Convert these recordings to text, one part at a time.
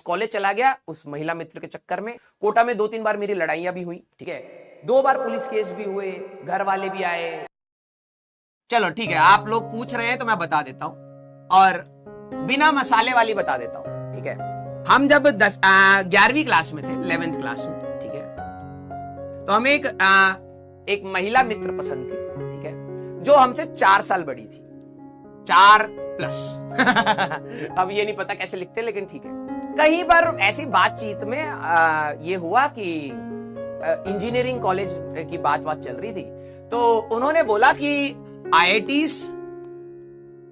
College चला गया उस महिला मित्र के चक्कर में। कोटा में 2-3 बार मेरी लड़ाइयां भी हुई, ठीक है, 2 बार पुलिस केस भी हुए, घर वाले भी आए। चलो ठीक है, आप लोग पूछ रहे हैं तो मैं बता देता हूं, और बिना मसाले वाली बता देता हूं, ठीक है। हम जब 11वीं क्लास में थे, 11th क्लास में, ठीक है, तो हमें एक महिला मित्र पसंद थी, ठीक है, जो हमसे 4 साल बड़ी थी, 4+। अब ये नहीं पता कैसे लिखते, लेकिन ठीक है। कहीं पर ऐसी बातचीत में ये हुआ कि इंजीनियरिंग कॉलेज की बात चल रही थी, तो उन्होंने बोला कि IITs,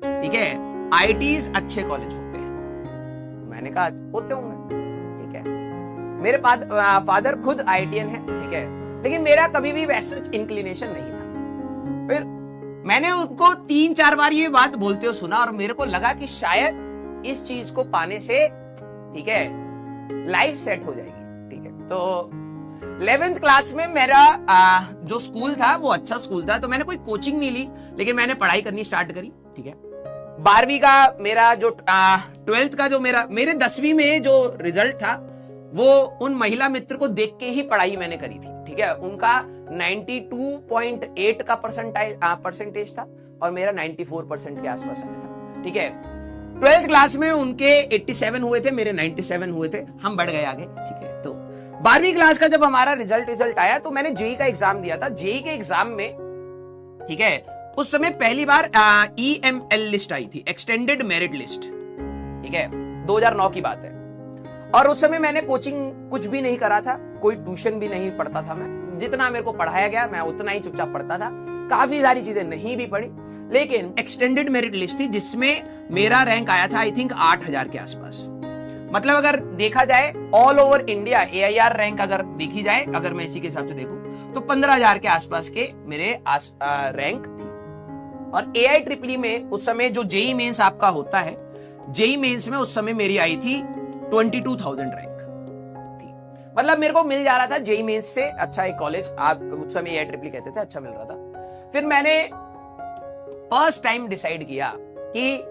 ठीक है, IITs अच्छे कॉलेज होते हैं। मैंने कहा होते होंगे, ठीक है। मेरे फादर खुद IITian है, ठीक है, लेकिन मेरा कभी भी वैसा इंक्लिनेशन नहीं था। फिर मैंने उनको 3-4 बार ये बात बोलते हुए सुना, और मेरे को लगा कि शायद इस चीज को पाने से, ठीक है, लाइफ सेट हो जाएगी, ठीक है। तो 11th क्लास में मेरा जो स्कूल था वो अच्छा स्कूल था, तो मैंने कोई कोचिंग नहीं ली, लेकिन मैंने पढ़ाई करनी स्टार्ट करी, ठीक है। 12वीं का मेरा जो 12th का जो मेरे 10वीं में जो रिजल्ट था, वो उन महिला मित्र को देख के ही पढ़ाई मैंने करी थी, ठीक है। उनका 92.8 का परसेंटेज था, और मेरा 94% के आसपास आया था, ठीक है। 12th क्लास में उनके 87 हुए थे, मेरे 97 हुए थे, हम बढ़ गए आगे, ठीक है। तो 12वीं क्लास का जब हमारा रिजल्ट आया, तो मैंने जेई का एग्जाम दिया था। जेई के एग्जाम में, ठीक है, उस समय पहली बार EML लिस्ट आई थी, एक्सटेंडेड मेरिट लिस्ट, ठीक है, 2009 की बात है। और उस समय मैंने कोचिंग कुछ भी नहीं करा था, कोई ट्यूशन भी नहीं पढ़ता था मैं, जितना मेरे को पढ़ाया गया मैं उतना ही चुपचाप पढ़ता था, काफी सारी चीजें नहीं भी पढ़ी। लेकिन एक्सटेंडेड मेरिट लिस्ट थी, जिसमें मेरा रैंक आया था आई थिंक 8000 के आसपास। मतलब अगर देखा जाए all over India AIR rank अगर देखी जाए, अगर मैं इसी के हिसाब से देखूं, तो 15,000 के आसपास के मेरे रैंक थी। और AIEEE में उस समय जो जेई मेंस आपका होता है, जेई मेंस में उस समय मेरी आई थी 22,000 रैंक थी। मतलब मेरे को मिल जा रहा था जेई मेंस से अच्छा एक कॉलेज, आप उस समय AIEEE कहते थे, अच्छा मिल रहा था। फिर मैंने फर्स्ट टाइम डिसाइड किया कि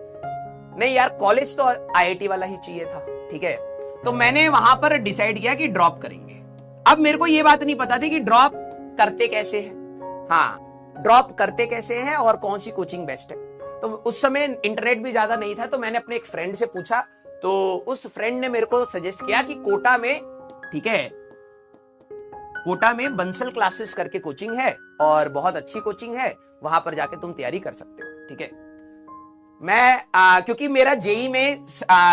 नहीं यार, कॉलेज तो IIT वाला ही चाहिए था, ठीक है। तो मैंने वहां पर डिसाइड किया कि ड्रॉप करेंगे। अब मेरे को यह बात नहीं पता थी कि ड्रॉप करते कैसे हैं, हाँ, ड्रॉप करते कैसे हैं और कौन सी कोचिंग बेस्ट है। तो उस समय इंटरनेट भी ज्यादा नहीं था, तो मैंने अपने एक फ्रेंड से पूछा, तो उस फ्रेंड ने मेरे को सजेस्ट किया कि कोटा में, ठीक है, कोटा में बंसल क्लासेस करके कोचिंग है, और बहुत अच्छी कोचिंग है, वहां पर जाके तुम तैयारी कर सकते हो, ठीक है। मैं क्योंकि मेरा जेई में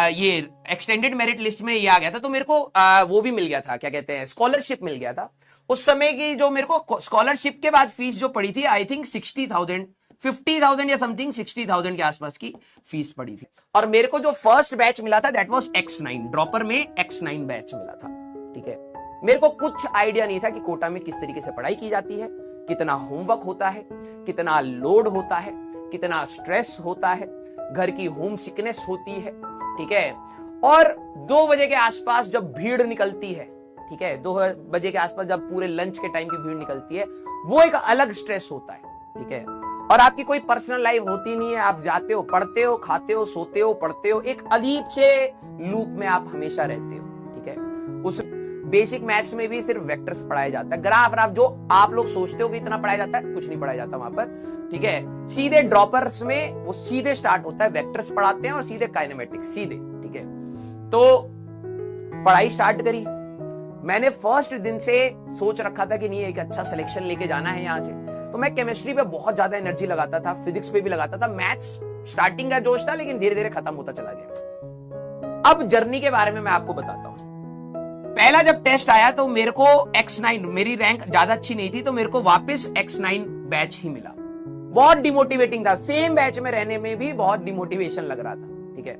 ये एक्सटेंडेड मेरिट लिस्ट में ये आ गया था, तो मेरे को वो भी मिल गया था, क्या कहते हैं, स्कॉलरशिप मिल गया था। उस समय की जो मेरे को स्कॉलरशिप के बाद फीस जो पड़ी थी, आई थिंक 60,000, 50,000 या समथिंग 60,000 के आसपास की फीस पड़ी थी। और मेरे को जो फर्स्ट बैच मिला था दैट वाज X9, ड्रॉपर में X9 बैच मिला था, ठीक है। मेरे को कुछ आइडिया नहीं था कि कोटा में किस तरीके से पढ़ाई की जाती है, कितना होमवर्क होता है, कितना लोड होता है, कितना स्ट्रेस होता है, घर की होम सिकनेस होती है, ठीक है। और 2 बजे के आसपास जब भीड़ निकलती है, ठीक है, 2 बजे के आसपास जब पूरे लंच के टाइम की भीड़ निकलती है, वो एक अलग स्ट्रेस होता है, ठीक है। और आपकी कोई पर्सनल लाइफ होती नहीं है, आप जाते हो, पढ़ते हो, खाते हो, सोते हो, पढ़ते हो, एक अजीब से लूप में आप हमेशा रहते हो, ठीक है। उस बेसिक मैथ्स में भी सिर्फ वेक्टर्स पढ़ाया जाता है, ग्राफ जो आप लोग सोचते हो कि इतना पढ़ाया जाता है, कुछ नहीं पढ़ाया जाता वहां पर, ठीक है। सीधे ड्रॉपर्स में वो सीधे स्टार्ट होता है, वेक्टर्स पढ़ाते हैं और सीधे काइनेमेटिक्स, सीधे, ठीक है। तो पढ़ाई स्टार्ट करी। मैंने फर्स्ट दिन से सोच रखा था कि नहीं, एक अच्छा सिलेक्शन लेके जाना है यहाँ से, तो मैं केमिस्ट्री पे बहुत ज्यादा एनर्जी लगाता था, फिजिक्स पे भी लगाता था, मैथ्स स्टार्टिंग का जोश था, लेकिन धीरे धीरे खत्म होता चला गया। अब जर्नी के बारे में मैं आपको बताता हूं। पहला जब टेस्ट आया तो मेरे को X9, मेरी रैंक ज्यादा अच्छी नहीं थी, तो मेरे को वापस X9 बैच ही मिला। बहुत डिमोटिवेटिंग था, सेम बैच में रहने में भी बहुत डिमोटिवेशन लग रहा था, ठीक है।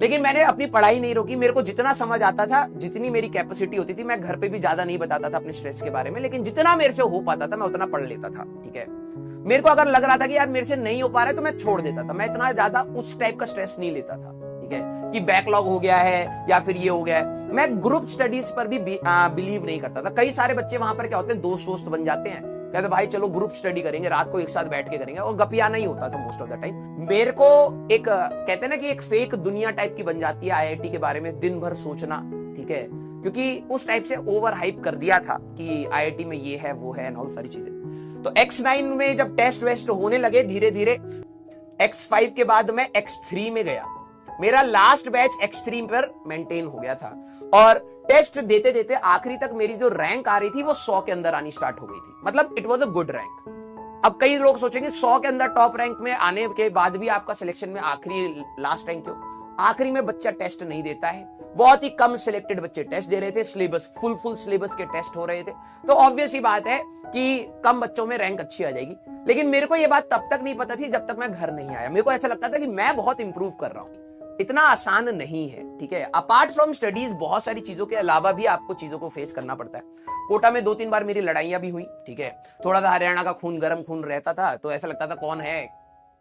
लेकिन मैंने अपनी पढ़ाई नहीं रोकी। मेरे को जितना समझ आता था, जितनी मेरी कैपेसिटी होती थी, मैं घर पे भी ज्यादा नहीं बताता था अपने स्ट्रेस के बारे में, लेकिन जितना मेरे से हो पाता था मैं उतना पढ़ लेता था, ठीक है। मेरे को अगर लग रहा था कि यार मेरे से नहीं हो पा रहा है, तो मैं छोड़ देता था। मैं इतना ज्यादा उस टाइप का स्ट्रेस नहीं लेता था, ठीक है, कि बैकलॉग हो गया है या फिर ये हो गया है। मैं ग्रुप स्टडीज पर भी बिलीव नहीं करता था। कई सारे बच्चे वहां पर क्या होते हैं, दोस्त बन जाते हैं, कहते भाई चलो ग्रुप स्टडी करेंगे, रात को एक साथ बैठ के करेंगे, और गपियाना ही होता था मोस्ट ऑफ द टाइम। मेरे को एक कहते हैं ना कि एक फेक दुनिया टाइप की बन जाती है आईआईटी के बारे में दिन भर सोचना, ठीक है, क्योंकि उस टाइप से ओवर हाइप कर दिया था कि आईआईटी में ये है वो है एंड ऑल सारी चीजें। तो X9 में जब टेस्ट वेस्ट होने लगे धीरे धीरे, X5 के बाद मैं X3 में गया, मेरा लास्ट बैच X3 पर मेंटेन हो गया था, और टेस्ट देते देते आखिरी तक मेरी जो रैंक आ रही थी वो 100 के अंदर आनी स्टार्ट हो गई थी, मतलब it was a good rank. अब कई लोग सोचेंगे 100 के अंदर टॉप रैंक में आने के बाद भी आपका सिलेक्शन में आखिरी लास्ट रैंक क्यों? आखिरी में बच्चा टेस्ट नहीं देता है, बहुत ही कम सिलेक्टेड बच्चे टेस्ट दे रहे थे, सिलेबस फुल सिलेबस के टेस्ट हो रहे थे, तो ऑब्वियस ही बात है कि कम बच्चों में रैंक अच्छी आ जाएगी। लेकिन मेरे को यह बात तब तक नहीं पता थी जब तक मैं घर नहीं आया। मेरे को ऐसा लगता था कि मैं बहुत इंप्रूव कर रहा हूं, इतना आसान नहीं है, ठीक है। अपार्ट फ्रॉम स्टडीज बहुत सारी चीजों के अलावा भी आपको चीजों को फेस करना पड़ता है। कोटा में 2-3 बार मेरी लड़ाइयां भी हुई, ठीक है, थोड़ा सा हरियाणा का खून गर्म खून रहता था, तो ऐसा लगता था कौन है,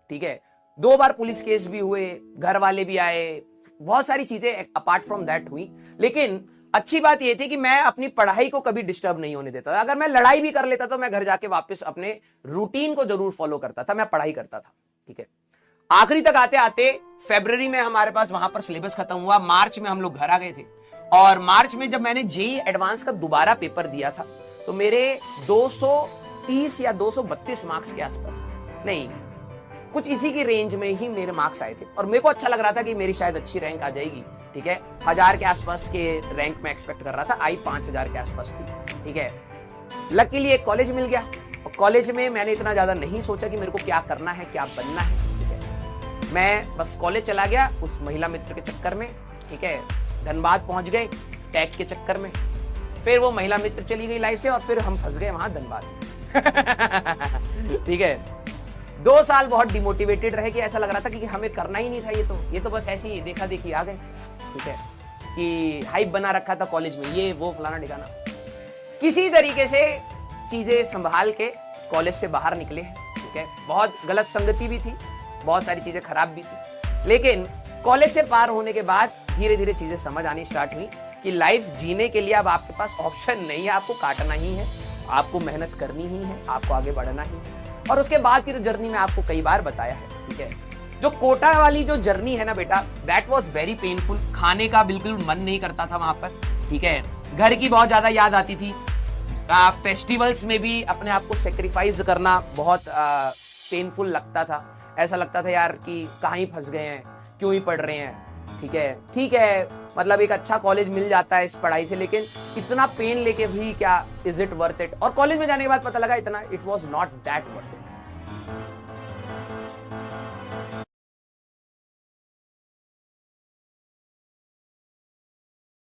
ठीक है। 2 बार पुलिस केस भी हुए, घर वाले भी आए, बहुत सारी चीजें अपार्ट फ्रॉम दैट हुई। लेकिन अच्छी बात यह थी कि मैं अपनी पढ़ाई को कभी डिस्टर्ब नहीं होने देता था। अगर मैं लड़ाई भी कर लेता तो मैं घर जाके वापस अपने रूटीन को जरूर फॉलो करता था, मैं पढ़ाई करता था, ठीक है। आखिरी तक आते आते फरवरी में हमारे पास वहां पर सिलेबस खत्म हुआ, मार्च में हम लोग घर आ गए थे, और मार्च में जब मैंने जेईई एडवांस का दोबारा पेपर दिया था तो मेरे 230 या 232 मार्क्स के आसपास, नहीं कुछ इसी की रेंज में ही मेरे मार्क्स आए थे, और मेरे को अच्छा लग रहा था कि मेरी शायद अच्छी रैंक आ जाएगी, ठीक है। 1000 के आसपास के रैंक में एक्सपेक्ट कर रहा था, आई 5000 के आसपास थी, ठीक है। लकीली एक कॉलेज मिल गया, और कॉलेज में मैंने इतना ज्यादा नहीं सोचा कि मेरे को क्या करना है क्या बनना है, ठीक है। मैं बस कॉलेज चला गया उस महिला मित्र के चक्कर में, ठीक है, धनबाद पहुंच गए टैग के चक्कर में, फिर वो महिला मित्र चली गई लाइफ से, और फिर हम फंस गए वहां धनबाद। ठीक है, 2 साल बहुत डिमोटिवेटेड रहे कि ऐसा लग रहा था कि हमें करना ही नहीं था, ये तो बस ऐसी देखा देखी आ गए, ठीक है, कि हाइप बना रखा था कॉलेज में, ये वो फलाना ठिकाना। किसी तरीके से चीजें संभाल के कॉलेज से बाहर निकले हैं, ठीक है। बहुत गलत संगति भी थी, बहुत सारी चीजें खराब भी थी, लेकिन कॉलेज से पार होने के बाद धीरे धीरे चीजें समझ आनी स्टार्ट हुई कि लाइफ जीने के लिए अब आपके पास ऑप्शन नहीं है, आपको काटना ही है, आपको मेहनत करनी ही है, आपको आगे बढ़ना ही है। और उसके बाद की तो जर्नी में आपको कई बार बताया है, ठीक है। जो कोटा वाली जो जर्नी है ना बेटा, दैट वाज वेरी पेनफुल। खाने का बिल्कुल मन नहीं करता था वहां पर, ठीक है, घर की बहुत ज्यादा याद आती थी, फेस्टिवल्स में भी अपने आप को सेक्रीफाइस करना बहुत पेनफुल लगता था। ऐसा लगता था यार कि कहाँ ही फंस गए हैं, क्यों ही पढ़ रहे हैं, ठीक है, मतलब एक अच्छा कॉलेज मिल जाता है इस पढ़ाई से, लेकिन इतना पेन लेके भी क्या, इज इट वर्थ इट? और कॉलेज में जाने के बाद पता लगा इतना it was not that worth it.